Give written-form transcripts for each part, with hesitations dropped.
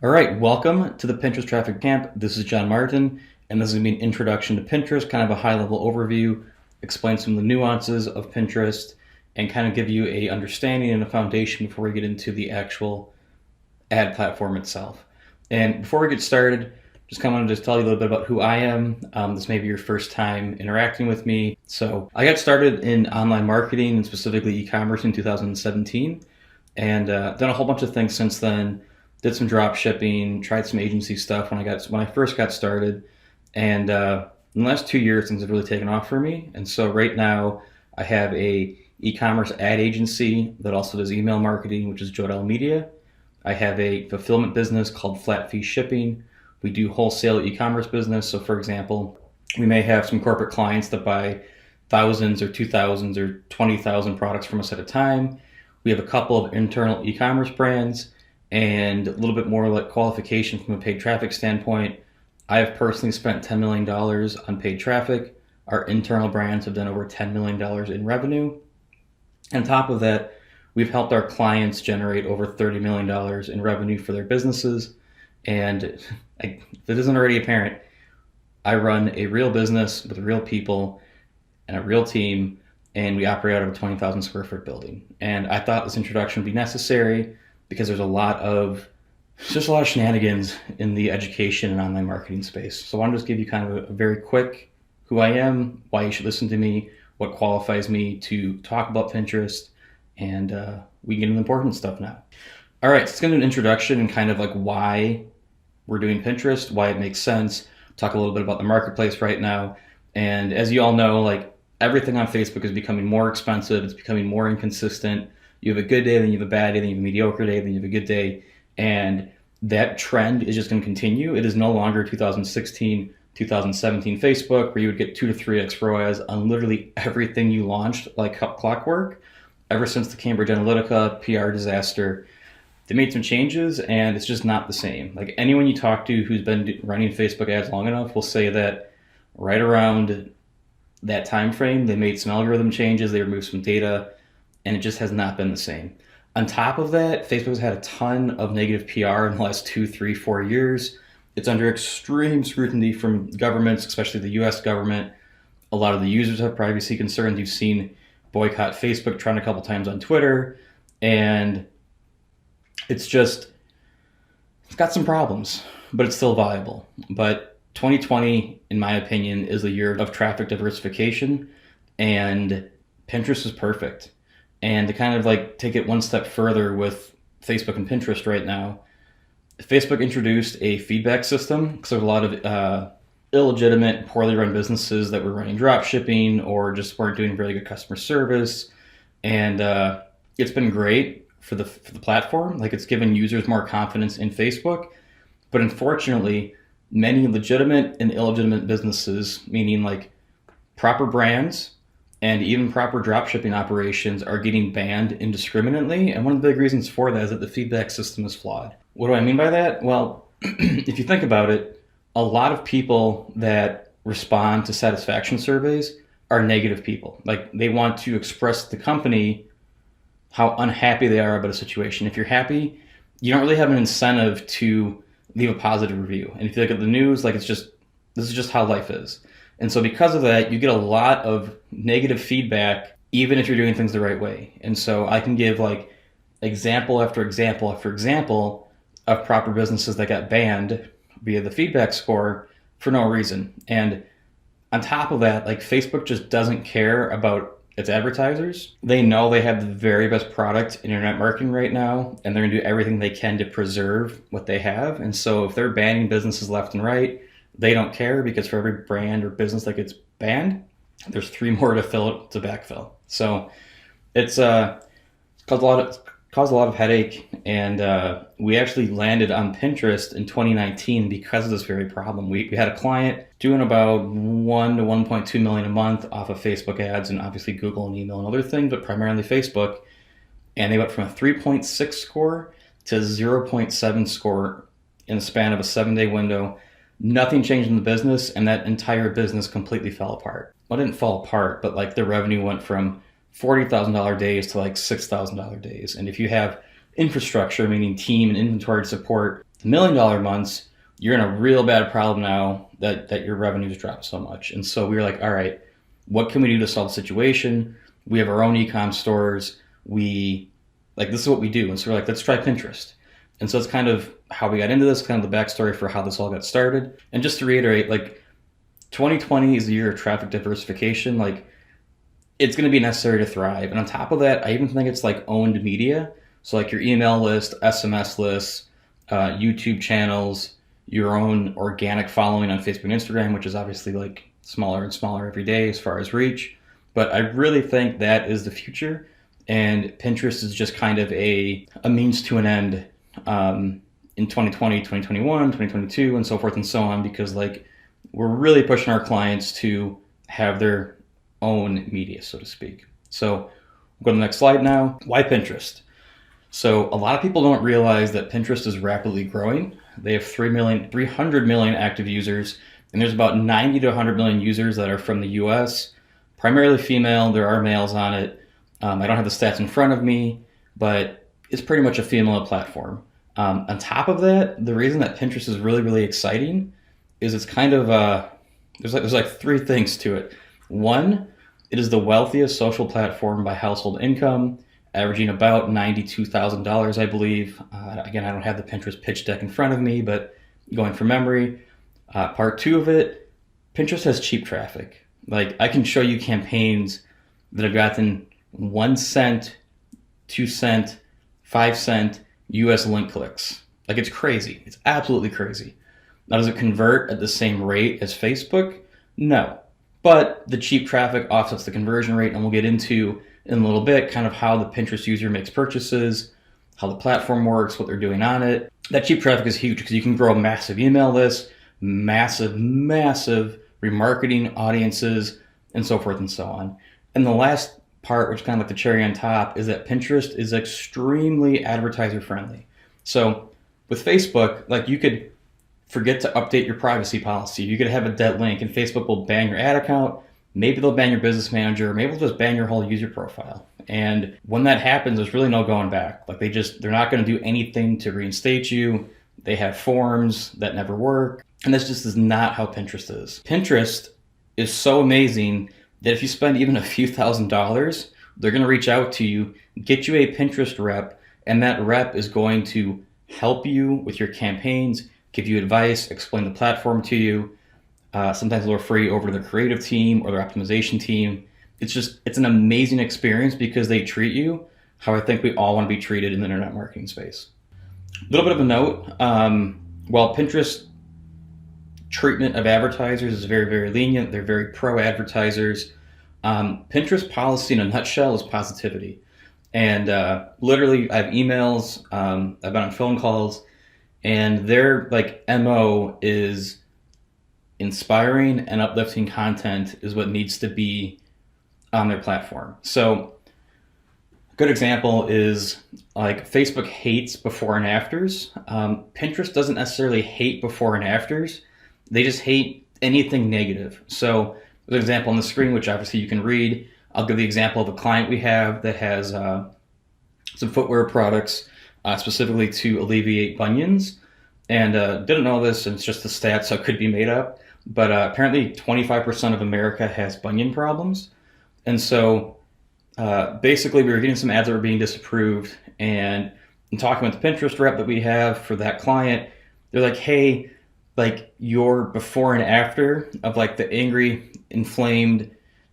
All right, welcome to the Pinterest Traffic Camp. This is John Martin, and this is going to be an introduction to Pinterest, kind of a high-level overview, explain some of the nuances of Pinterest, and kind of give you a understanding and a foundation before we get into the actual ad platform itself. And before we get started, just kind of want to tell you a little bit about who I am. This may be your first time interacting with me. So I got started in online marketing and specifically e-commerce in 2017, and done a whole bunch of things since then. Did some drop shipping, tried some agency stuff when I first got started, and in the last 2 years things have really taken off for me. And so right now I have a e-commerce ad agency that also does email marketing, which is Jodel Media. I have a fulfillment business called Flat Fee Shipping. We do wholesale e-commerce business. So for example, we may have some corporate clients that buy thousands or 2,000 or 20,000 products from us at a time. We have a couple of internal e-commerce brands and a little bit more like qualification from a paid traffic standpoint. I have personally spent $10 million on paid traffic. Our internal brands have done over $10 million in revenue. On top of that, we've helped our clients generate over $30 million in revenue for their businesses. And if it isn't already apparent, I run a real business with real people and a real team, and we operate out of a 20,000 square foot building. And I thought this introduction would be necessary because there's just a lot of shenanigans in the education and online marketing space. So I want to just give you kind of a very quick who I am, why you should listen to me, what qualifies me to talk about Pinterest, and we can get into the important stuff now. All right, so let's get into an introduction and kind of like why we're doing Pinterest, why it makes sense, talk a little bit about the marketplace right now. And as you all know, like everything on Facebook is becoming more expensive, it's becoming more inconsistent. You have a good day, then you have a bad day, then you have a mediocre day, then you have a good day. And that trend is just going to continue. It is no longer 2016, 2017 Facebook where you would get 2 to 3x ROAS on literally everything you launched like clockwork. Ever since the Cambridge Analytica PR disaster, they made some changes and it's just not the same. Like anyone you talk to who's been running Facebook ads long enough will say that right around that time frame, they made some algorithm changes, they removed some data, and it just has not been the same. On top of that, Facebook has had a ton of negative PR in the last 2, 3, 4 years. It's under extreme scrutiny from governments, especially the US government. A lot of the users have privacy concerns. You've seen boycott Facebook trend a couple times on Twitter, and it's got some problems, but it's still viable. But 2020, in my opinion, is the year of traffic diversification, and Pinterest is perfect. And to kind of like take it one step further with Facebook and Pinterest right now, Facebook introduced a feedback system because there's a lot of illegitimate, poorly run businesses that were running drop shipping or just weren't doing very good customer service. And it's been great for the platform. Like it's given users more confidence in Facebook. But unfortunately, many legitimate and illegitimate businesses, meaning like proper brands, and even proper dropshipping operations are getting banned indiscriminately. And one of the big reasons for that is that the feedback system is flawed. What do I mean by that? Well, if you think about it, a lot of people that respond to satisfaction surveys are negative people. Like they want to express to the company how unhappy they are about a situation. If you're happy, you don't really have an incentive to leave a positive review. And if you look at the news, like this is just how life is. And so because of that, you get a lot of negative feedback, even if you're doing things the right way. And so I can give like example after example after example of proper businesses that got banned via the feedback score for no reason. And on top of that, like Facebook just doesn't care about its advertisers. They know they have the very best product in internet marketing right now, and they're gonna do everything they can to preserve what they have. And so if they're banning businesses left and right, they don't care because for every brand or business that gets banned, there's 3 more to backfill. So it's caused a lot of headache, and we actually landed on Pinterest in 2019 because of this very problem. We had a client doing about 1 to 1.2 million a month off of Facebook ads and obviously Google and email and other things, but primarily Facebook. And they went from a 3.6 score to 0.7 score in the span of a 7-day window. Nothing changed in the business, and that entire business completely fell apart. Well, it didn't fall apart, but like the revenue went from $40,000 days to like $6,000 days. And if you have infrastructure, meaning team and inventory support, The $1 million months, you're in a real bad problem now that your revenues drop so much. And so we were like, all right, what can we do to solve the situation? We have our own e-com stores. This is what we do. And so we're like, let's try Pinterest. And so it's kind of how we got into this, kind of the backstory for how this all got started. And just to reiterate, 2020 is the year of traffic diversification. It's going to be necessary to thrive. And on top of that, I even think it's owned media. So your email list, SMS lists, YouTube channels, your own organic following on Facebook and Instagram, which is obviously smaller and smaller every day as far as reach. But I really think that is the future. And Pinterest is just kind of a means to an end in 2020, 2021, 2022, and so forth and so on, because we're really pushing our clients to have their own media, so to speak. So we'll go to the next slide now. Why Pinterest? So a lot of people don't realize that Pinterest is rapidly growing. They have 300 million active users, and there's about 90 to 100 million users that are from the US, primarily female. There are males on it. I don't have the stats in front of me, but it's pretty much a female platform. On top of that, the reason that Pinterest is really, really exciting is it's kind of, there's three things to it. One, it is the wealthiest social platform by household income, averaging about $92,000, I believe. Again, I don't have the Pinterest pitch deck in front of me, but going from memory. Part two of it, Pinterest has cheap traffic. I can show you campaigns that have gotten 1 cent, 2 cent, 5 cent US link clicks. It's crazy. It's absolutely crazy. Now, does it convert at the same rate as Facebook? No. But the cheap traffic offsets the conversion rate, and we'll get into in a little bit kind of how the Pinterest user makes purchases, how the platform works, what they're doing on it. That cheap traffic is huge because you can grow a massive email list, massive remarketing audiences, and so forth and so on. And the last part, which is kind of the cherry on top, is that Pinterest is extremely advertiser friendly. So with Facebook, you could forget to update your privacy policy. You could have a dead link and Facebook will ban your ad account. Maybe they'll ban your business manager. Maybe they'll just ban your whole user profile. And when that happens, there's really no going back. They're not going to do anything to reinstate you. They have forms that never work. And this just is not how Pinterest is. Pinterest is so amazing that if you spend even a few $1,000s, they're going to reach out to you, get you a Pinterest rep, and that rep is going to help you with your campaigns, give you advice, explain the platform to you. Sometimes they'll refer you over to their creative team or their optimization team. It's an amazing experience because they treat you how I think we all want to be treated in the internet marketing space. A little bit of a note, while Pinterest treatment of advertisers is very, very lenient, they're very pro advertisers. Pinterest policy in a nutshell is positivity. And literally I have emails, I've been on phone calls, and their MO is inspiring and uplifting content is what needs to be on their platform. So a good example is Facebook hates before and afters. Pinterest doesn't necessarily hate before and afters. They just hate anything negative. So there's an example on the screen, which obviously you can read. I'll give the example of a client we have that has some footwear products specifically to alleviate bunions. And didn't know this, and it's just the stats, so it could be made up. But apparently 25% of America has bunion problems. And so basically we were getting some ads that were being disapproved. And in talking with the Pinterest rep that we have for that client, they're like, hey, your before and after of the angry, inflamed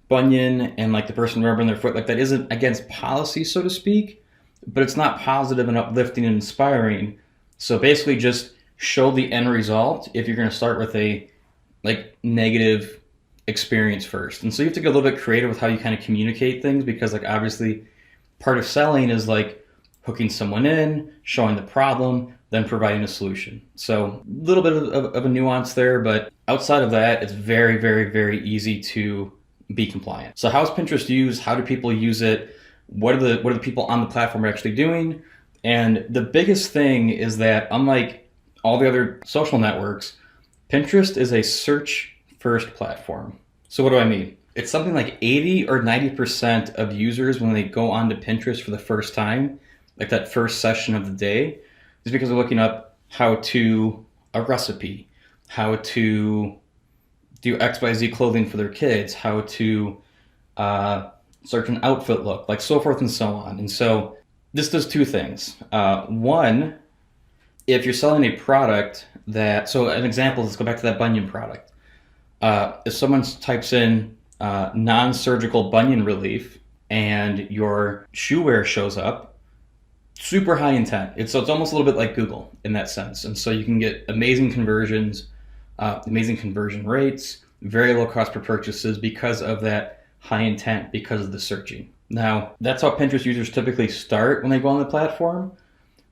bunion and the person rubbing their foot, that isn't against policy, so to speak, but it's not positive and uplifting and inspiring. So basically just show the end result if you're going to start with a negative experience first. And so you have to get a little bit creative with how you kind of communicate things, because obviously part of selling is hooking someone in, showing the problem, then providing a solution. So a little bit of a nuance there, but outside of that, it's very, very, very easy to be compliant. So how is Pinterest used? How do people use it? What are the people on the platform actually doing? And the biggest thing is that unlike all the other social networks, Pinterest is a search-first platform. So what do I mean? It's something like 80 or 90% of users, when they go onto Pinterest for the first time, that first session of the day, is because they're looking up how to a recipe, how to do XYZ clothing for their kids, how to search an outfit look, like so forth and so on. And so this does two things. One, if you're selling a product that, so an example, let's go back to that bunion product. If someone types in non-surgical bunion relief and your shoe wear shows up, super high intent. It's almost a little bit like Google in that sense. And so you can get amazing conversions, amazing conversion rates, very low cost per purchases because of that high intent, because of the searching. Now, that's how Pinterest users typically start when they go on the platform.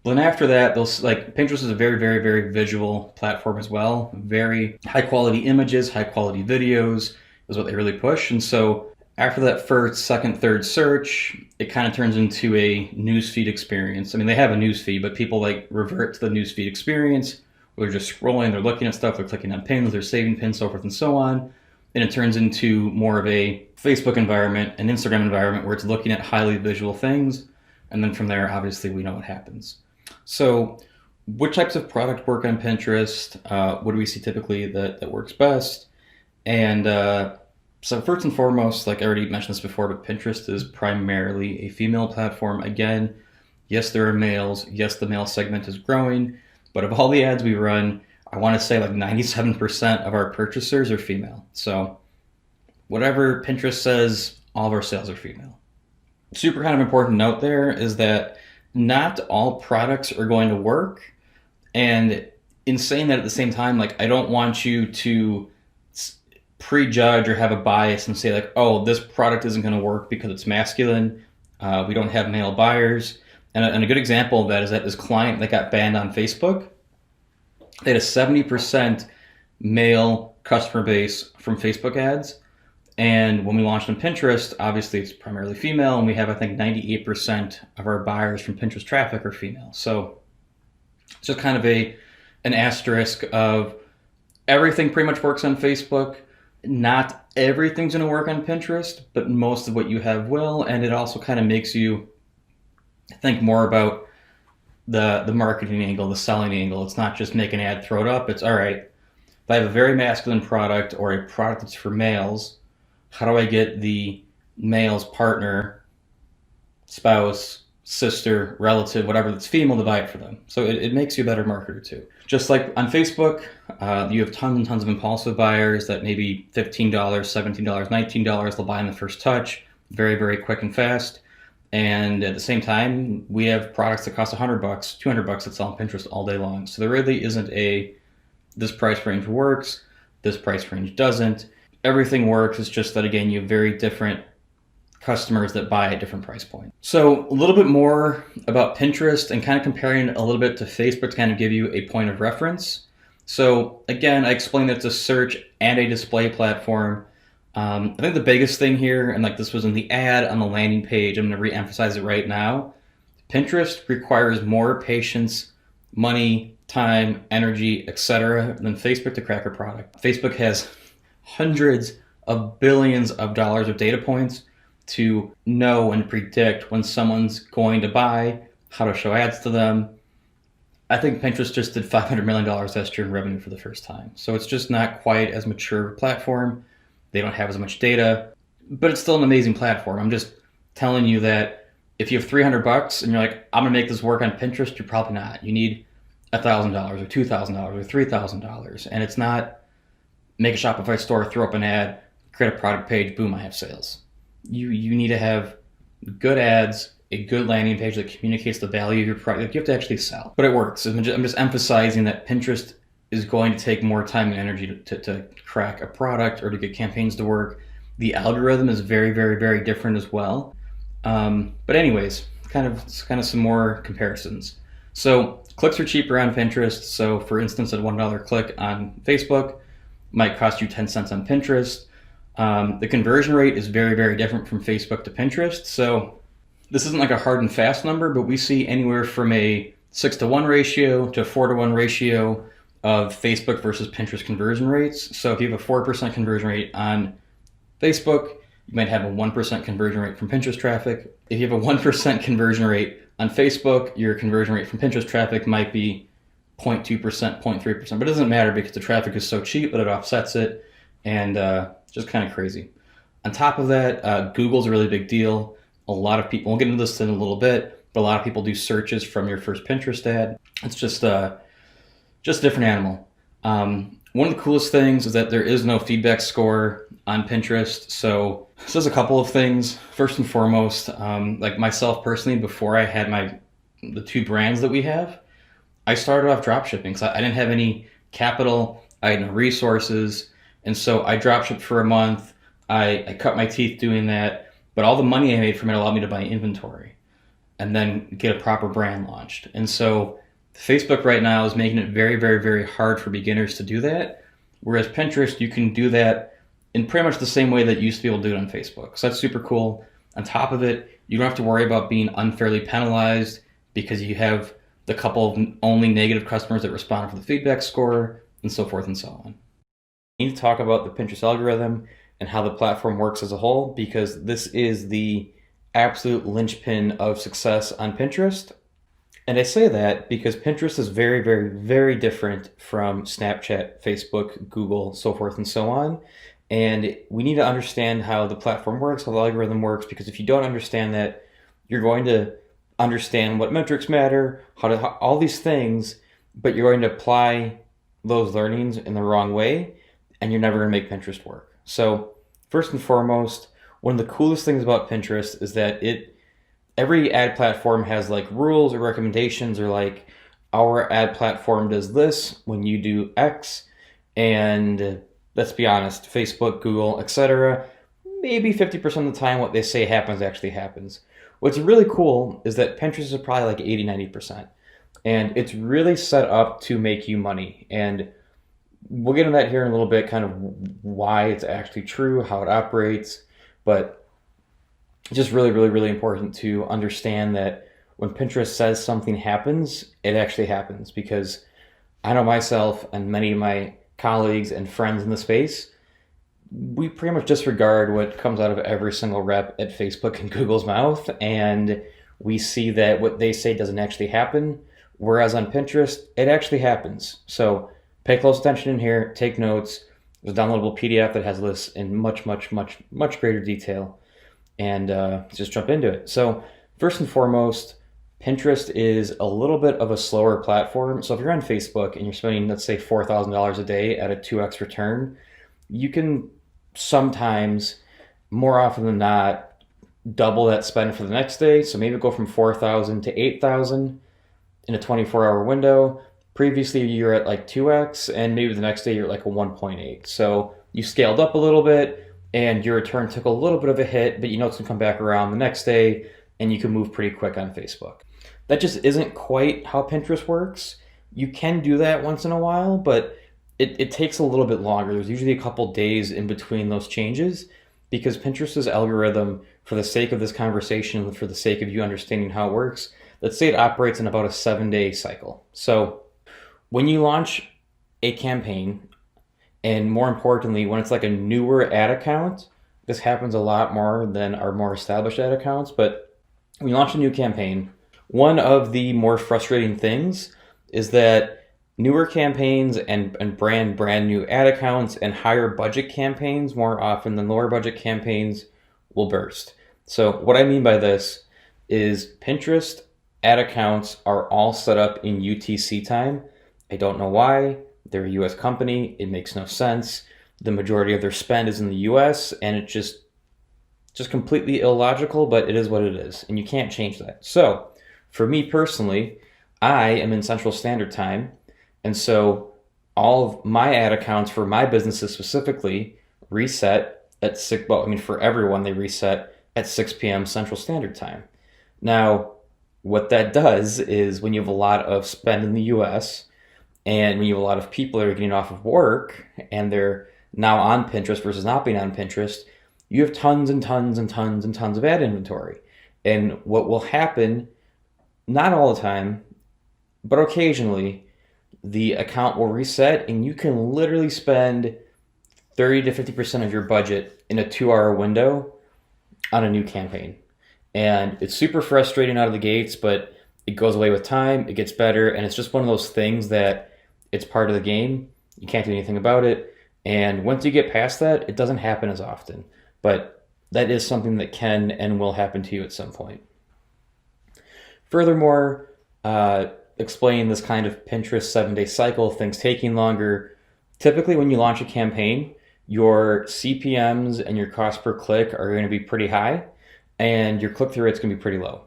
But then after that, Pinterest is a very, very, very visual platform as well. Very high quality images, high quality videos is what they really push. And so after that first, second, third search, it kind of turns into a newsfeed experience. I mean, they have a newsfeed, but people like revert to the newsfeed experience where they're just scrolling, they're looking at stuff, they're clicking on pins, they're saving pins, so forth and so on. And it turns into more of a Facebook environment, an Instagram environment where it's looking at highly visual things. And then from there, obviously, we know what happens. So which types of product work on Pinterest? What do we see typically that works best? And so first and foremost, like I already mentioned this before, but Pinterest is primarily a female platform. Again, yes, there are males. Yes, the male segment is growing. But of all the ads we run, I want to say like 97% of our purchasers are female. So whatever Pinterest says, all of our sales are female. Super kind of important note there is that not all products are going to work. And in saying that at the same time, like I don't want you to prejudge or have a bias and say like, oh, this product isn't going to work because it's masculine. We don't have male buyers. And a good example of that is that this client that got banned on Facebook, they had a 70% male customer base from Facebook ads. And when we launched on Pinterest, obviously it's primarily female, and we have, I think, 98% of our buyers from Pinterest traffic are female. So it's just kind of an asterisk of everything pretty much works on Facebook. Not everything's going to work on Pinterest, but most of what you have will. And it also kind of makes you think more about the marketing angle, the selling angle. It's not just make an ad, throw it up. It's all right. If I have a very masculine product or a product that's for males, how do I get the male's partner, spouse, sister, relative, whatever that's female to buy it for them? So it makes you a better marketer too. Just like on Facebook, you have tons and tons of impulsive buyers that maybe $15, $17, $19, they'll buy in the first touch, very, very quick and fast. And at the same time, we have products that cost $100, $200 that sell on Pinterest all day long. So there really isn't this price range works, this price range doesn't. Everything works. It's just that, again, you have very different customers that buy at different price points. So a little bit more about Pinterest and kind of comparing a little bit to Facebook to kind of give you a point of reference. So again, I explained that it's a search and a display platform. I think the biggest thing here, and like this was in the ad on the landing page, I'm going to re-emphasize it right now. Pinterest requires more patience, money, time, energy, etc. than Facebook to crack a product. Facebook has hundreds of billions of dollars of data points to know and predict when someone's going to buy, how to show ads to them. I think Pinterest just did $500 million last year in revenue for the first time. So it's just not quite as mature a platform. They don't have as much data, but it's still an amazing platform. I'm just telling you that if you have $300 and you're like, I'm gonna make this work on Pinterest, you're probably not. You need $1,000 or $2,000 or $3,000. And it's not make a Shopify store, throw up an ad, create a product page, boom, I have sales. You need to have good ads, a good landing page that communicates the value of your product. You have to actually sell, but it works. I'm just emphasizing that Pinterest is going to take more time and energy to crack a product or to get campaigns to work. The algorithm is very, very, very different as well. But anyways, kind of some more comparisons. So clicks are cheaper on Pinterest. So for instance, a $1 click on Facebook might cost you 10 cents on Pinterest. The conversion rate is very, very different from Facebook to Pinterest. So this isn't like a hard and fast number, but we see anywhere from a 6-to-1 ratio to a 4-to-1 ratio of Facebook versus Pinterest conversion rates. So if you have a 4% conversion rate on Facebook, you might have a 1% conversion rate from Pinterest traffic. If you have a 1% conversion rate on Facebook, your conversion rate from Pinterest traffic might be 0.2%, 0.3%, but it doesn't matter because the traffic is so cheap that it offsets it, and just kind of crazy. On top of that, Google's a really big deal. A lot of people, we'll get into this in a little bit, but a lot of people do searches from your first Pinterest ad. It's just a different animal. One of the coolest things is that there is no feedback score on Pinterest. So there's a couple of things. First and foremost, like myself personally, before I had the 2 brands that we have, I started off drop shipping because I didn't have any capital, I had no resources, and so I drop shipped for a month. I cut my teeth doing that, but all the money I made from it allowed me to buy inventory and then get a proper brand launched. And so Facebook right now is making it very, very, very hard for beginners to do that, whereas Pinterest, you can do that in pretty much the same way that you used to be able to do it on Facebook. So that's super cool. On top of it, you don't have to worry about being unfairly penalized because you have the couple of only negative customers that respond for the feedback score, and so forth and so on. We need to talk about the Pinterest algorithm and how the platform works as a whole, because this is the absolute linchpin of success on Pinterest. And I say that because Pinterest is very, very, very different from Snapchat, Facebook, Google, so forth and so on. And we need to understand how the platform works, how the algorithm works, because if you don't understand that, you're going to understand what metrics matter, how all these things, but you're going to apply those learnings in the wrong way, and you're never going to make Pinterest work. So first and foremost, one of the coolest things about Pinterest is that every ad platform has like rules or recommendations, or like, our ad platform does this when you do X, and let's be honest, Facebook, Google, etc., maybe 50% of the time what they say happens actually happens. What's really cool is that Pinterest is probably like 80-90%, and it's really set up to make you money. And we'll get into that here in a little bit, kind of why it's actually true, how it operates, but it's just really, really, really important to understand that when Pinterest says something happens, it actually happens, because I know myself and many of my colleagues and friends in the space, we pretty much disregard what comes out of every single rep at Facebook and Google's mouth, and we see that what they say doesn't actually happen, whereas on Pinterest, it actually happens. So pay close attention in here, take notes. There's a downloadable PDF that has this in much, much, much, much greater detail, and just jump into it. So first and foremost, Pinterest is a little bit of a slower platform. So if you're on Facebook and you're spending, let's say, $4,000 a day at a 2x return, you can sometimes, more often than not, double that spend for the next day. So maybe go from 4,000 to 8,000 in a 24-hour window. Previously, you're at like 2x, and maybe the next day you're at like a 1.8. So you scaled up a little bit, and your return took a little bit of a hit, but you know it's gonna come back around the next day, and you can move pretty quick on Facebook. That just isn't quite how Pinterest works. You can do that once in a while, but it takes a little bit longer. There's usually a couple days in between those changes, because Pinterest's algorithm, for the sake of this conversation and for the sake of you understanding how it works, let's say it operates in about a 7-day cycle. So when you launch a campaign, and more importantly, when it's like a newer ad account, this happens a lot more than our more established ad accounts, but when you launch a new campaign, one of the more frustrating things is that newer campaigns and brand new ad accounts and higher budget campaigns, more often than lower budget campaigns, will burst. So what I mean by this is Pinterest ad accounts are all set up in UTC time. I don't know why. They're a US company. It makes no sense. The majority of their spend is in the US, and it's just completely illogical, but it is what it is, and you can't change that. So for me personally, I am in Central Standard Time, and so all of my ad accounts for my businesses specifically reset at for everyone, they reset at 6 p.m. Central Standard Time. Now, what that does is when you have a lot of spend in the US, and when you have a lot of people that are getting off of work and they're now on Pinterest versus not being on Pinterest, you have tons and tons and tons and tons of ad inventory. And what will happen, not all the time, but occasionally, the account will reset, and you can literally spend 30 to 50% of your budget in a 2-hour window on a new campaign. And it's super frustrating out of the gates, but It goes away with time, it gets better, and it's just one of those things that it's part of the game. You can't do anything about it. And once you get past that, it doesn't happen as often. But that is something that can and will happen to you at some point. Furthermore, explain this kind of Pinterest 7-day cycle, things taking longer. Typically, when you launch a campaign, your CPMs and your cost per click are going to be pretty high, and your click through rate's going to be pretty low.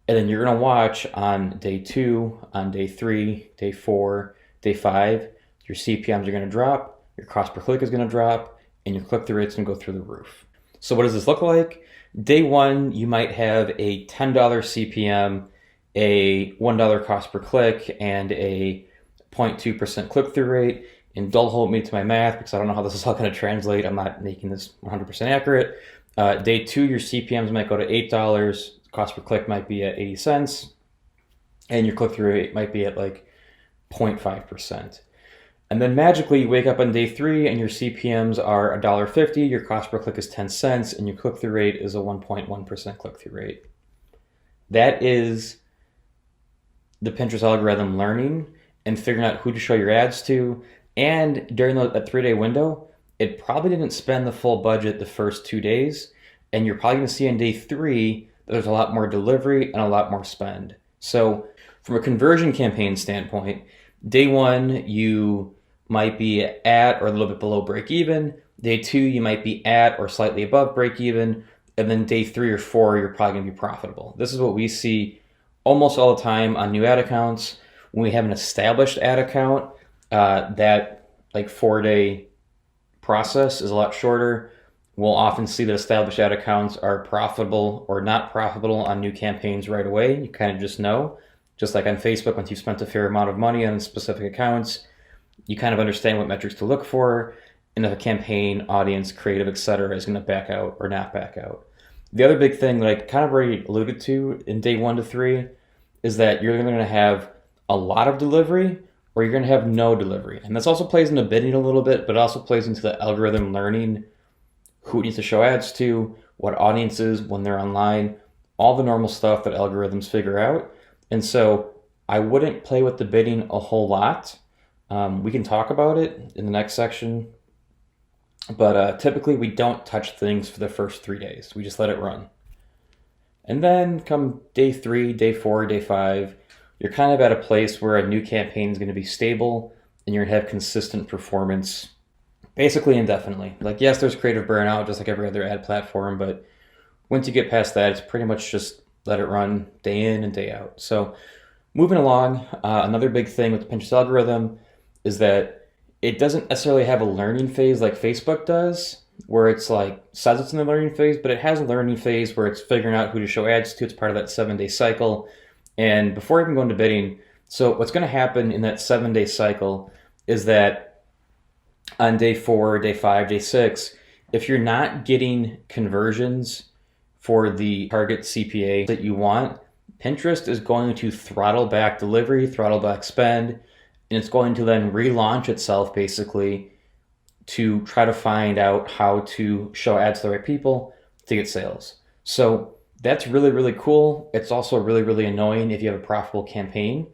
And then you're going to watch on day 2, on day 3, day 4, day 5, your CPMs are going to drop, your cost per click is going to drop, and your click through rate's going to go through the roof. So what does this look like? Day 1, you might have a $10 CPM, a $1 cost per click, and a 0.2% click-through rate. And don't hold me to my math because I don't know how this is all going to translate. I'm not making this 100% accurate. Day 2, your CPMs might go to $8, cost per click might be at 80 cents, and your click-through rate might be at like 0.5%. And then magically you wake up on day 3 and your CPMs are $1.50, your cost per click is 10 cents, and your click-through rate is a 1.1% click-through rate. That is the Pinterest algorithm learning and figuring out who to show your ads to. And during that 3-day window, it probably didn't spend the full budget the first 2 days. And you're probably going to see on day 3 that there's a lot more delivery and a lot more spend. So from a conversion campaign standpoint, day 1, you might be at or a little bit below break even. Day 2, you might be at or slightly above break even. And then day 3 or 4, you're probably going to be profitable. This is what we see almost all the time on new ad accounts. When we have an established ad account, that like 4-day process is a lot shorter. We'll often see that established ad accounts are profitable or not profitable on new campaigns right away. You kind of just know. Just like on Facebook, once you've spent a fair amount of money on specific accounts, you kind of understand what metrics to look for, and if a campaign, audience, creative, etc. is going to back out or not back out. The other big thing that I kind of already alluded to in day 1 to 3 is that you're going to have a lot of delivery or you're going to have no delivery. And this also plays into bidding a little bit, but also plays into the algorithm learning who it needs to show ads to, what audiences when they're online, all the normal stuff that algorithms figure out. And so I wouldn't play with the bidding a whole lot. We can talk about it in the next section, but typically we don't touch things for the first 3 days. We just let it run. And then come day 3, day 4, day 5, you're kind of at a place where a new campaign is going to be stable and you're going to have consistent performance basically indefinitely. Like, yes, there's creative burnout just like every other ad platform, but once you get past that, it's pretty much just let it run day in and day out. So moving along, another big thing with the Pinterest algorithm is that it doesn't necessarily have a learning phase like Facebook does, where it's like says it's in the learning phase, but it has a learning phase where it's figuring out who to show ads to. It's part of that 7-day cycle. And before even going to bidding, so what's going to happen in that 7-day cycle is that on day 4, day 5, day 6, if you're not getting conversions for the target CPA that you want, Pinterest is going to throttle back delivery, throttle back spend, and it's going to then relaunch itself basically to try to find out how to show ads to the right people to get sales. So that's really, really cool. It's also really, really annoying if you have a profitable campaign,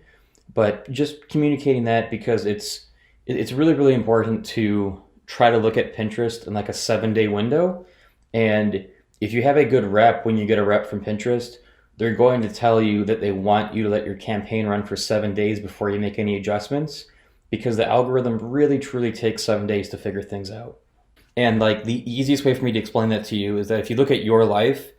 but just communicating that because it's really, really important to try to look at Pinterest in like a 7-day window. And if you have a good rep, when you get a rep from Pinterest, they're going to tell you that they want you to let your campaign run for 7 days before you make any adjustments, because the algorithm really truly takes 7 days to figure things out. And like the easiest way for me to explain that to you is that if you look at your life,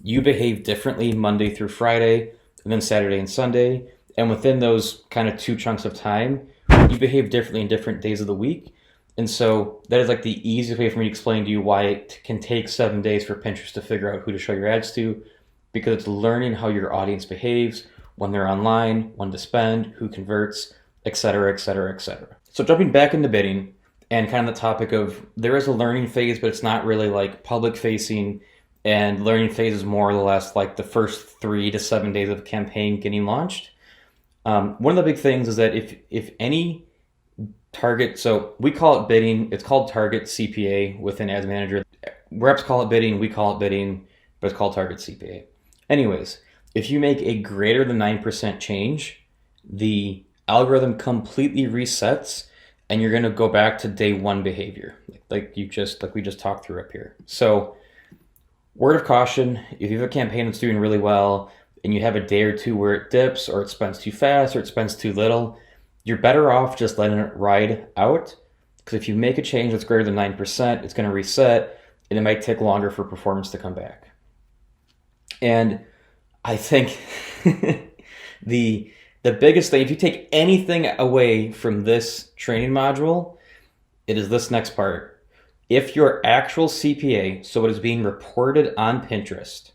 you behave differently Monday through Friday and then Saturday and Sunday. And within those kind of 2 chunks of time, you behave differently in different days of the week. And so that is like the easiest way for me to explain to you why it can take 7 days for Pinterest to figure out who to show your ads to, because it's learning how your audience behaves when they're online, when to spend, who converts, etc., etc., etc. So jumping back into bidding and kind of the topic of there is a learning phase, but it's not really like public facing, and learning phase is more or less like the first 3 to 7 days of a campaign getting launched. One of the big things is that if any target, so we call it bidding, it's called target CPA within Ads Manager. Reps call it bidding, we call it bidding, but it's called target CPA. Anyways, If you make a greater than 9% change, the algorithm completely resets and you're going to go back to day one behavior like we just talked through up here. So word of caution, if you have a campaign that's doing really well and you have a day or two where it dips or it spends too fast or it spends too little, you're better off just letting it ride out, because if you make a change that's greater than 9%, it's going to reset and it might take longer for performance to come back. And I think the biggest thing, if you take anything away from this training module, it is this next part. If your actual CPA, so what is being reported on Pinterest,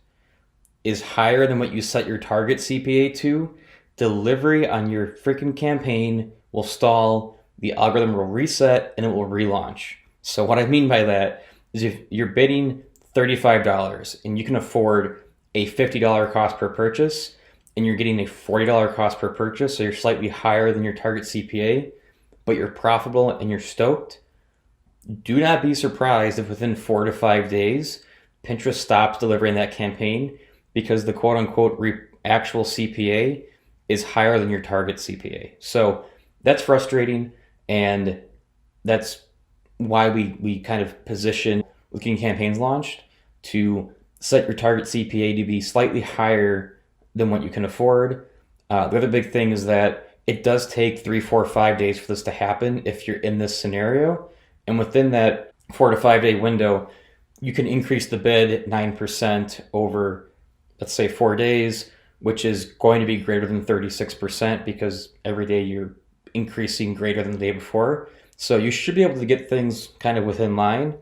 is higher than what you set your target CPA to, delivery on your freaking campaign will stall, the algorithm will reset, and it will relaunch. So what I mean by that is if you're bidding $35 and you can afford a $50 cost per purchase, and you're getting a $40 cost per purchase, so you're slightly higher than your target CPA, but you're profitable and you're stoked, do not be surprised if within 4 to 5 days, Pinterest stops delivering that campaign because the quote unquote actual CPA is higher than your target CPA. So that's frustrating, and that's why we kind of position with getting campaigns launched to set your target CPA to be slightly higher than what you can afford. The other big thing is that it does take 3, 4, 5 days for this to happen if you're in this scenario. And within that 4 to 5 day window, you can increase the bid 9% over, let's say, 4 days, which is going to be greater than 36% because every day you're increasing greater than the day before. So you should be able to get things kind of within line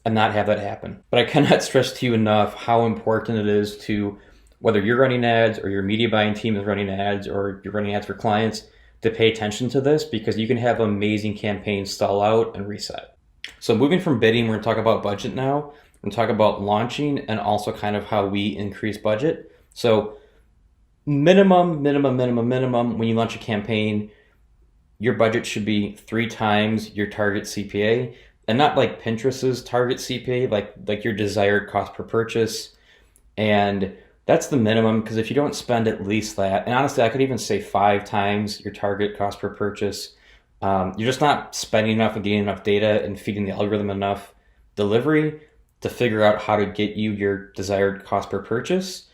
and not have that happen. But I cannot stress to you enough how important it is to, whether you're running ads or your media buying team is running ads or you're running ads for clients, to pay attention to this, because you can have amazing campaigns stall out and reset. So moving from bidding, we're going to talk about budget now. We're going to talk about launching and also kind of how we increase budget. So minimum, when you launch a campaign, your budget should be 3 times your target CPA, and not like Pinterest's target CPA, like your desired cost per purchase. And that's the minimum, because if you don't spend at least that, and honestly, I could even say 5 times your target cost per purchase, you're just not spending enough and getting enough data and feeding the algorithm enough delivery to figure out how to get you your desired cost per purchase.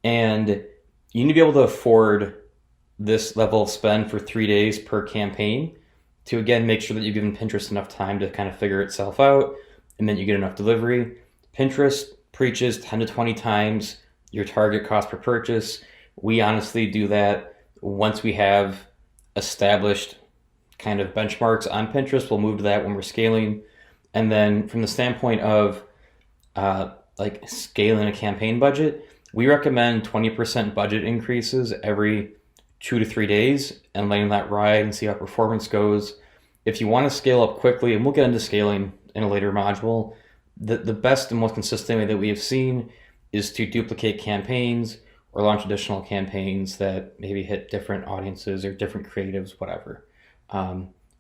And you need to be able to afford this level of spend for 3 days per campaign to, again, make sure that you've given Pinterest enough time to kind of figure itself out, and then you get enough delivery. Pinterest preaches 10 to 20 times your target cost per purchase. We honestly do that once we have established kind of benchmarks on Pinterest. We'll move to that when we're scaling. And then from the standpoint of like scaling a campaign budget, we recommend 20% budget increases every 2 to 3 days and letting that ride and see how performance goes. If you want to scale up quickly, and we'll get into scaling in a later module, the best and most consistent way that we have seen is to duplicate campaigns or launch additional campaigns that maybe hit different audiences or different creatives, whatever.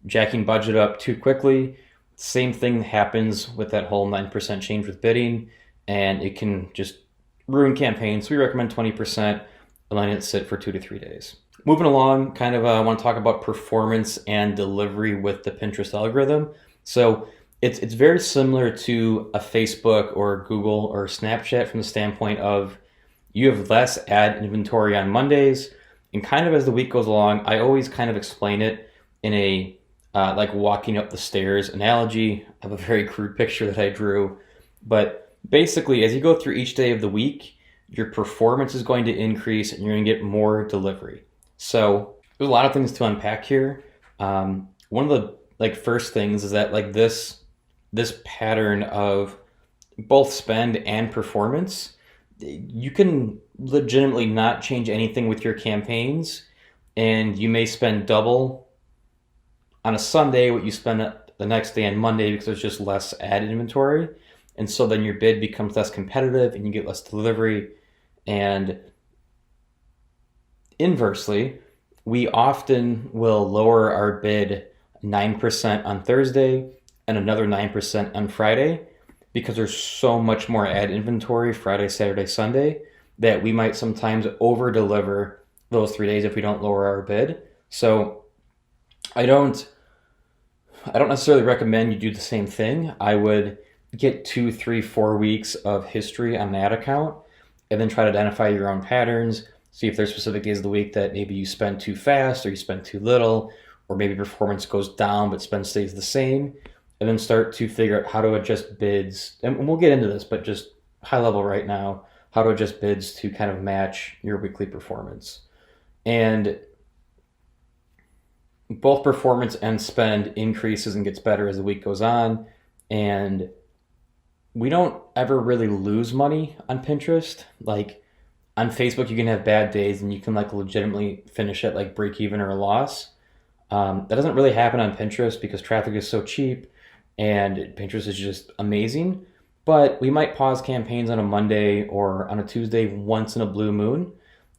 Jacking budget up too quickly, same thing happens with that whole 9% change with bidding, and it can just ruin campaigns. So we recommend 20% and letting it sit for 2 to 3 days. Moving along, kind of I want to talk about performance and delivery with the Pinterest algorithm. So it's very similar to a Facebook or Google or Snapchat from the standpoint of you have less ad inventory on Mondays, and kind of as the week goes along, I always kind of explain it in a like walking up the stairs analogy. I have a very crude picture that I drew, but basically as you go through each day of the week, your performance is going to increase and you're going to get more delivery. So there's a lot of things to unpack here. One of the first things is that this pattern of both spend and performance, you can legitimately not change anything with your campaigns, and you may spend double on a Sunday what you spend the next day on Monday because there's just less ad inventory. And so then your bid becomes less competitive and you get less delivery. And inversely, we often will lower our bid 9% on Thursday and another 9% on Friday because there's so much more ad inventory Friday, Saturday, Sunday that we might sometimes over deliver those 3 days if we don't lower our bid. So I don't necessarily recommend you do the same thing. I would get 2, 3, 4 weeks of history on that account and then try to identify your own patterns. See if there's specific days of the week that maybe you spend too fast or you spend too little, or maybe performance goes down but spend stays the same. And then start to figure out how to adjust bids. And we'll get into this, but just high level right now, how to adjust bids to kind of match your weekly performance. And both performance and spend increases and gets better as the week goes on. And we don't ever really lose money on Pinterest. Like on Facebook, you can have bad days and you can like legitimately finish at like break even or a loss. That doesn't really happen on Pinterest because traffic is so cheap and Pinterest is just amazing. But we might pause campaigns on a Monday or on a Tuesday once in a blue moon.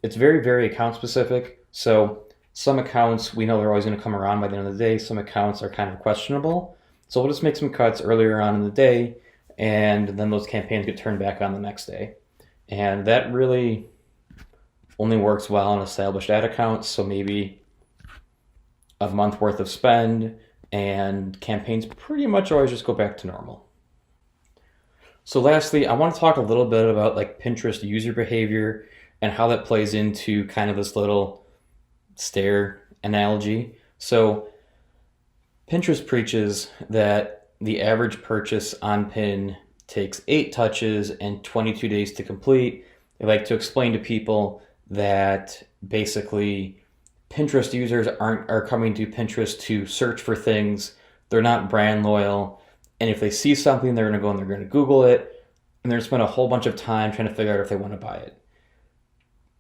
It's very, very account specific. So some accounts, we know they're always going to come around by the end of the day. Some accounts are kind of questionable. So we'll just make some cuts earlier on in the day, and then those campaigns get turned back on the next day. And that really only works well on established ad accounts. So maybe a month worth of spend, and campaigns pretty much always just go back to normal. So lastly, I want to talk a little bit about like Pinterest user behavior and how that plays into kind of this little stair analogy. So Pinterest preaches that the average purchase on Pin takes 8 touches and 22 days to complete. They like to explain to people that basically Pinterest users are coming to Pinterest to search for things. They're not brand loyal. And if they see something, they're going to go and they're going to Google it. And they're going to spend a whole bunch of time trying to figure out if they want to buy it.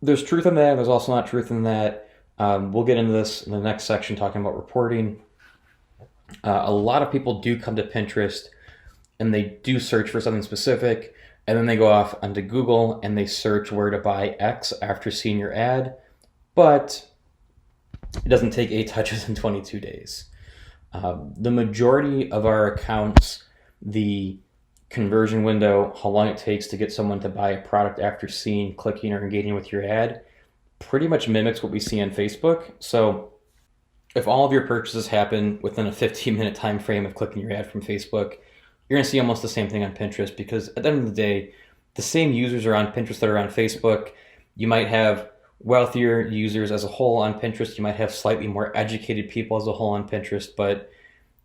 There's truth in that. There's also not truth in that. We'll get into this in the next section talking about reporting. A lot of people do come to Pinterest and they do search for something specific, and then they go off onto Google and they search where to buy X after seeing your ad, but it doesn't take 8 touches in 22 days. The majority of our accounts, the conversion window, how long it takes to get someone to buy a product after seeing, clicking, or engaging with your ad, pretty much mimics what we see on Facebook. So if all of your purchases happen within a 15-minute time frame of clicking your ad from Facebook, you're going to see almost the same thing on Pinterest, because at the end of the day, the same users are on Pinterest that are on Facebook. You might have wealthier users as a whole on Pinterest. You might have slightly more educated people as a whole on Pinterest. But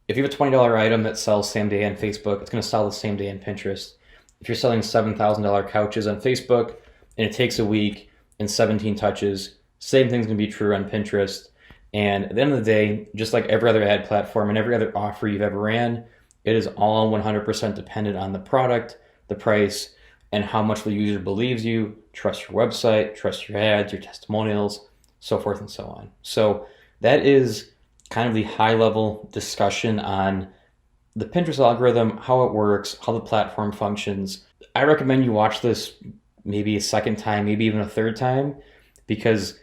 if you have a $20 item that sells same day on Facebook, it's going to sell the same day on Pinterest. If you're selling $7,000 couches on Facebook and it takes a week and 17 touches, same thing's going to be true on Pinterest. And at the end of the day, just like every other ad platform and every other offer you've ever ran, it is all 100% dependent on the product, the price, and how much the user believes you, trusts your website, trusts your ads, your testimonials, so forth and so on. So that is kind of the high-level discussion on the Pinterest algorithm, how it works, how the platform functions. I recommend you watch this maybe a second time, maybe even a third time, because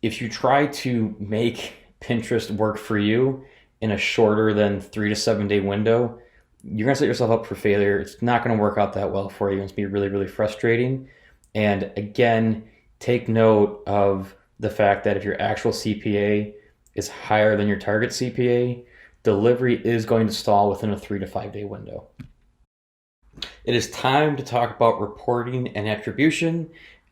if you try to make Pinterest work for you in a shorter than 3 to 7 day window, you're going to set yourself up for failure. It's not going to work out that well for you. It's going to be really, really frustrating. And again, take note of the fact that if your actual CPA is higher than your target CPA, delivery is going to stall within a 3 to 5 day window. It is time to talk about reporting and attribution.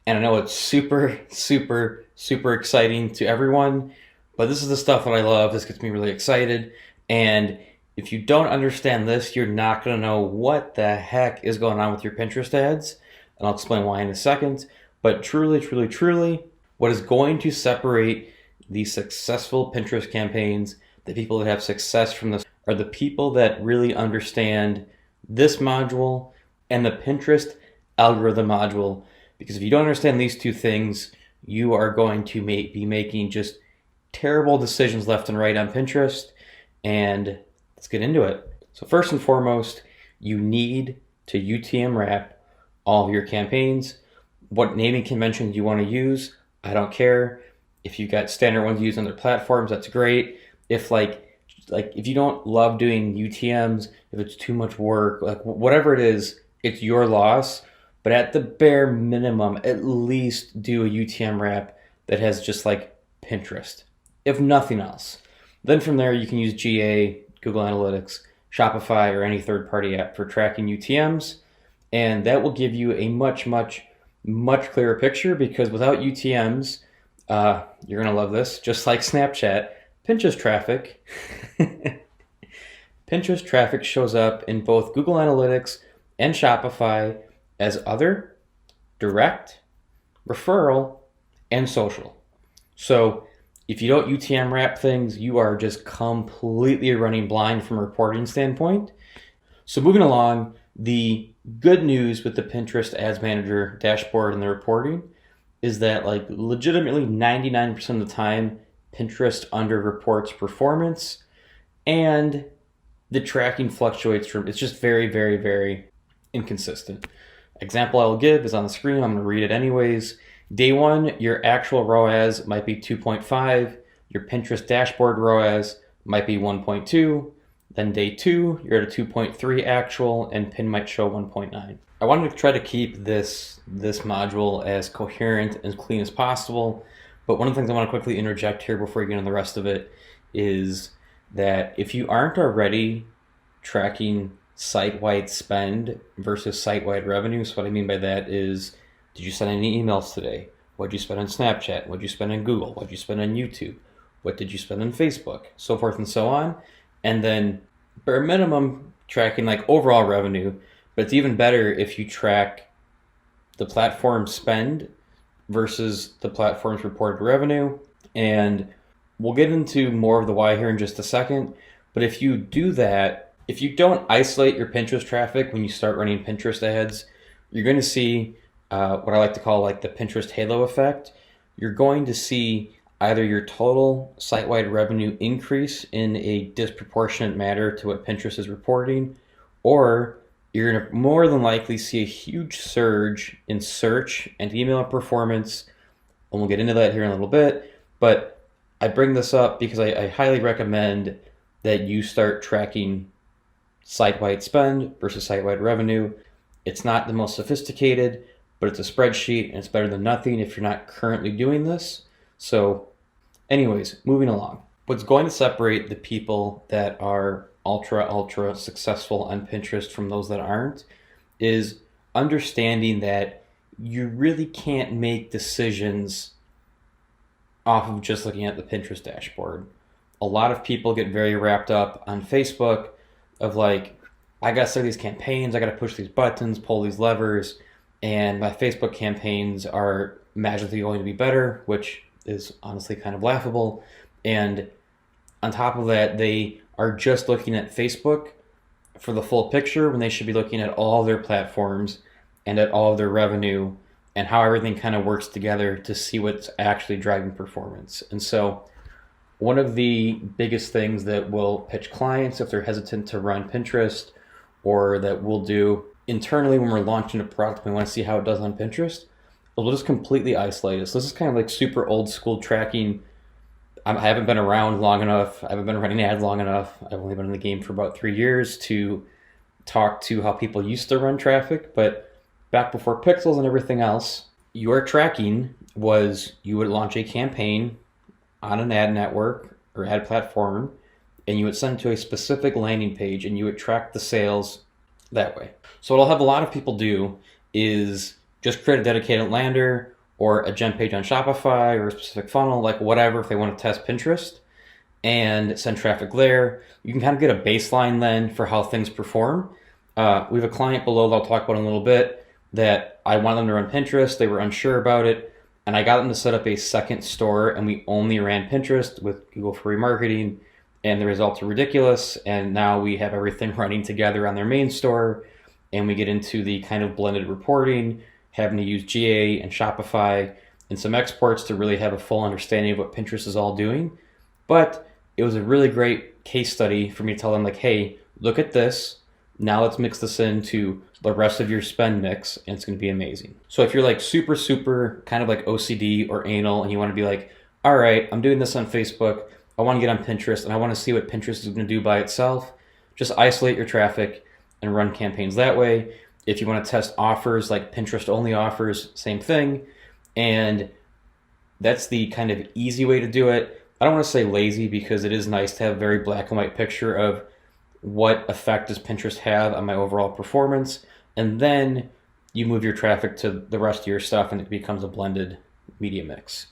And I know it's super, super, super exciting to everyone, but this is the stuff that I love. This gets me really excited. And if you don't understand this, you're not going to know what the heck is going on with your Pinterest ads. And I'll explain why in a second. But truly, truly, truly, what is going to separate the successful Pinterest campaigns, the people that have success from this, are the people that really understand this module and the Pinterest algorithm module. Because if you don't understand these two things, you are going to be making just terrible decisions left and right on Pinterest. And let's get into it. So first and foremost, you need to UTM wrap all of your campaigns. What naming conventions you want to use, I don't care. If you've got standard ones used on their platforms, that's great. If if you don't love doing UTMs, if it's too much work, like whatever it is, it's your loss. but at the bare minimum, at least do a UTM wrap that has just like Pinterest, if nothing else. Then from there, you can use GA, Google Analytics, Shopify, or any third-party app for tracking UTMs, and that will give you a much, much, much clearer picture, because without UTMs, you're gonna love this, just like Snapchat, Pinterest traffic. Pinterest traffic shows up in both Google Analytics and Shopify as other, direct, referral, and social. So if you don't UTM wrap things, you are just completely running blind from a reporting standpoint. So moving along, the good news with the Pinterest Ads Manager dashboard and the reporting is that like legitimately 99% of the time, Pinterest underreports performance, and the tracking fluctuates from, it's just very, very, very inconsistent. Example I will give is on the screen. I'm going to read it anyways. Day one, your actual ROAS might be 2.5. Your Pinterest dashboard ROAS might be 1.2. Then day two, you're at a 2.3 actual, and Pin might show 1.9. I wanted to try to keep this module as coherent and clean as possible, but one of the things I want to quickly interject here before we get into the rest of it is that if you aren't already tracking site-wide spend versus site-wide revenue, so what I mean by that is, did you send any emails today? What did you spend on Snapchat? What did you spend on Google? What did you spend on YouTube? What did you spend on Facebook? So forth and so on. And then bare minimum tracking like overall revenue, but it's even better if you track the platform spend versus the platform's reported revenue. And we'll get into more of the why here in just a second. But if you do that, if you don't isolate your Pinterest traffic when you start running Pinterest ads, you're going to see what I like to call like the Pinterest halo effect. You're going to see either your total site-wide revenue increase in a disproportionate manner to what Pinterest is reporting, or you're going to more than likely see a huge surge in search and email performance. And we'll get into that here in a little bit. But I bring this up because I highly recommend that you start tracking site-wide spend versus site-wide revenue. It's not the most sophisticated, but it's a spreadsheet, and it's better than nothing if you're not currently doing this. So anyways, moving along. What's going to separate the people that are ultra successful on Pinterest from those that aren't is understanding that you really can't make decisions off of just looking at the Pinterest dashboard. A lot of people get very wrapped up on Facebook of like, I gotta start these campaigns, I gotta push these buttons, pull these levers, and my Facebook campaigns are magically going to be better, which is honestly kind of laughable. And on top of that, they are just looking at Facebook for the full picture when they should be looking at all their platforms and at all of their revenue and how everything kind of works together to see what's actually driving performance. And so one of the biggest things that we'll pitch clients if they're hesitant to run Pinterest, or that we'll do internally when we're launching a product, we want to see how it does on Pinterest, we'll just completely isolate it. So this is kind of like super old school tracking. I haven't been around long enough. I haven't been running ads long enough. I've only been in the game for about 3 years to talk to how people used to run traffic. But back before pixels and everything else, your tracking was you would launch a campaign on an ad network or ad platform, and you would send it to a specific landing page, and you would track the sales that way. So what I'll have a lot of people do is just create a dedicated lander or a gem page on Shopify or a specific funnel, like whatever, if they want to test Pinterest and send traffic there. You can kind of get a baseline then for how things perform. We have a client below that I'll talk about in a little bit that I wanted them to run Pinterest. They were unsure about it, and I got them to set up a second store, and we only ran Pinterest with Google for remarketing, and the results are ridiculous. And now we have everything running together on their main store, and we get into the kind of blended reporting, having to use GA and Shopify and some exports to really have a full understanding of what Pinterest is all doing. But it was a really great case study for me to tell them, like, hey, look at this. Now let's mix this into the rest of your spend mix, and it's going to be amazing. So if you're like super kind of like OCD or anal, and you want to be like, all right, I'm doing this on Facebook, I want to get on Pinterest, and I want to see what Pinterest is going to do by itself, just isolate your traffic and run campaigns that way. If you want to test offers like Pinterest only offers, same thing. And that's the kind of easy way to do it. I don't want to say lazy because it is nice to have a very black and white picture of what effect does Pinterest have on my overall performance. And then you move your traffic to the rest of your stuff and it becomes a blended media mix.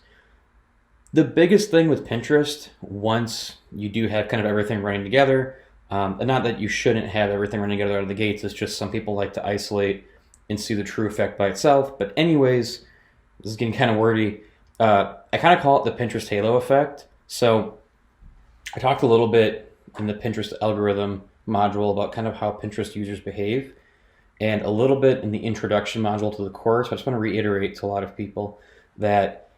The biggest thing with Pinterest, once you do have kind of everything running together, and not that you shouldn't have everything running together out of the gates, it's just some people like to isolate and see the true effect by itself. But anyways, this is getting kind of wordy. I kind of call it the Pinterest halo effect. So I talked a little bit in the Pinterest algorithm module about kind of how Pinterest users behave, and a little bit in the introduction module to the course. I just want to reiterate to a lot of people that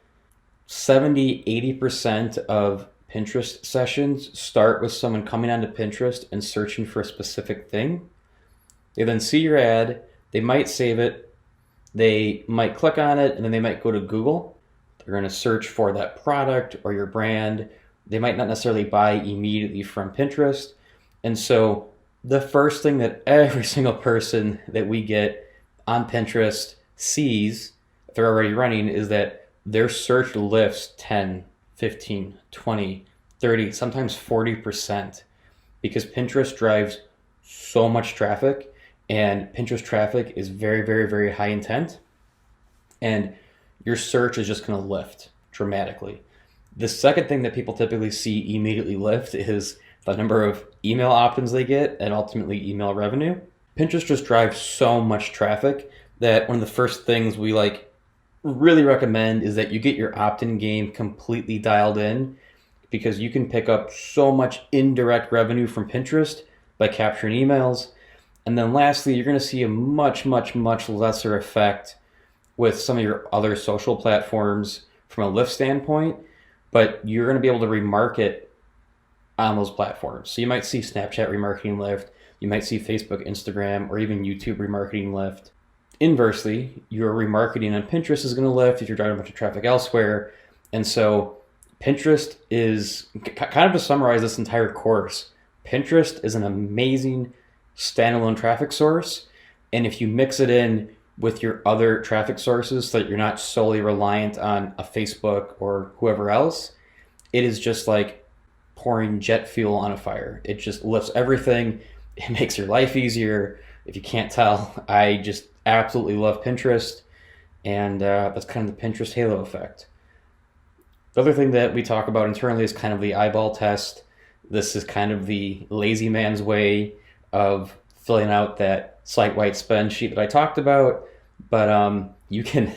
70-80% of Pinterest sessions start with someone coming onto Pinterest and searching for a specific thing. They then see your ad, they might save it, they might click on it, and then they might go to Google. They're going to search for that product or your brand. They might not necessarily buy immediately from Pinterest. And so the first thing that every single person that we get on Pinterest sees, if they're already running, is that their search lifts 10, 15, 20, 30, sometimes 40%, because Pinterest drives so much traffic, and Pinterest traffic is very, very, very high intent, and your search is just going to lift dramatically. The second thing that people typically see immediately lift is the number of email opt-ins they get and ultimately email revenue. Pinterest just drives so much traffic that one of the first things we really recommend is that you get your opt-in game completely dialed in, because you can pick up so much indirect revenue from Pinterest by capturing emails. And then lastly, you're going to see a much, much, much lesser effect with some of your other social platforms from a lift standpoint, but you're going to be able to remarket on those platforms. So you might see Snapchat remarketing lift, you might see Facebook, Instagram, or even YouTube remarketing lift. Inversely, your remarketing on Pinterest is going to lift if you're driving a bunch of traffic elsewhere. And so Pinterest is, kind of to summarize this entire course, Pinterest is an amazing standalone traffic source. And if you mix it in with your other traffic sources so that you're not solely reliant on a Facebook or whoever else, it is just like pouring jet fuel on a fire. It just lifts everything. It makes your life easier. If you can't tell, I just absolutely love Pinterest, and that's kind of the Pinterest halo effect. The other thing that we talk about internally is kind of the eyeball test. This is kind of the lazy man's way of filling out that site-wide spend sheet that I talked about, but you can,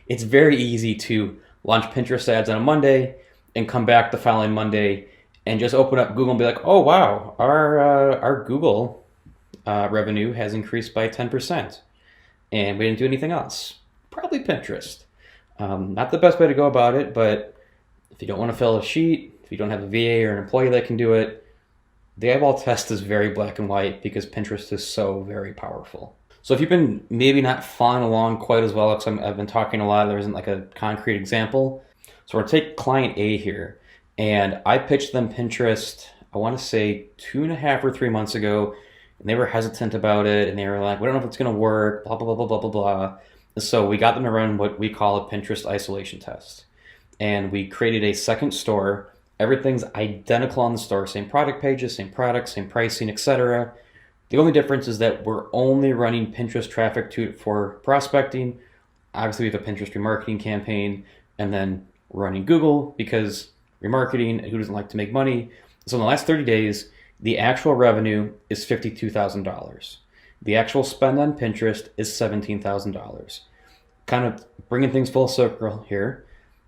it's very easy to launch Pinterest ads on a Monday and come back the following Monday and just open up Google and be like, oh wow, our Google revenue has increased by 10%. And we didn't do anything else. Probably Pinterest. Not the best way to go about it, but if you don't want to fill a sheet, if you don't have a VA or an employee that can do it, the eyeball test is very black and white because Pinterest is so very powerful. So if you've been maybe not following along quite as well, because I've been talking a lot, there isn't like a concrete example. So we're going to take client A here, and I pitched them Pinterest, I want to say 2.5 or 3 months ago, and they were hesitant about it, and they were like, we don't know if it's going to work, blah, blah, blah, blah, blah, blah, blah. And so we got them to run what we call a Pinterest isolation test. And we created a second store. Everything's identical on the store, same product pages, same products, same pricing, etc. The only difference is that we're only running Pinterest traffic for prospecting. Obviously, we have a Pinterest remarketing campaign, and then we're running Google because remarketing, who doesn't like to make money? So in the last 30 days, the actual revenue is $52,000. The actual spend on Pinterest is $17,000. Kind of bringing things full circle here,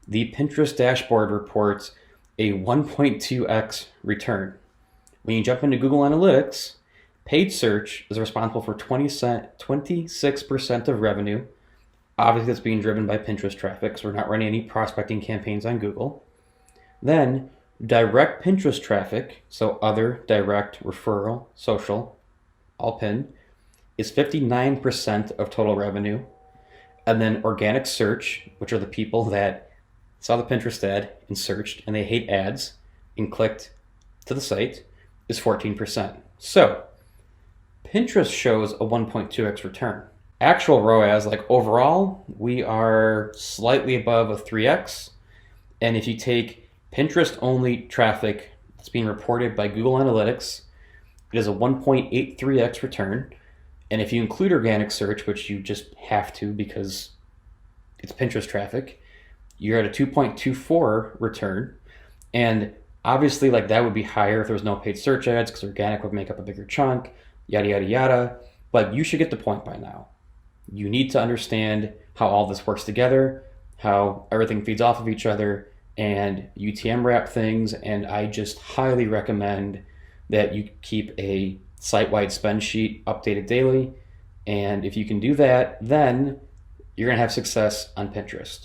the Pinterest dashboard reports a 1.2x return. When you jump into Google Analytics, paid search is responsible for 26% of revenue. Obviously, that's being driven by Pinterest traffic, so we're not running any prospecting campaigns on Google. Then direct Pinterest traffic, so other, direct, referral, social, all pin, is 59% of total revenue. And then organic search, which are the people that saw the Pinterest ad and searched and they hate ads and clicked to the site, is 14%. So Pinterest shows a 1.2x return. Actual ROAS, like overall, we are slightly above a 3x. And if you take Pinterest only traffic that's being reported by Google Analytics, it is a 1.83x return. And if you include organic search, which you just have to because it's Pinterest traffic, you're at a 2.24 return. And obviously, like that would be higher if there was no paid search ads because organic would make up a bigger chunk, yada, yada, yada. But you should get the point by now. You need to understand how all this works together, how everything feeds off of each other, and UTM wrap things. And I just highly recommend that you keep a site-wide spend sheet updated daily. And if you can do that, then you're going to have success on Pinterest.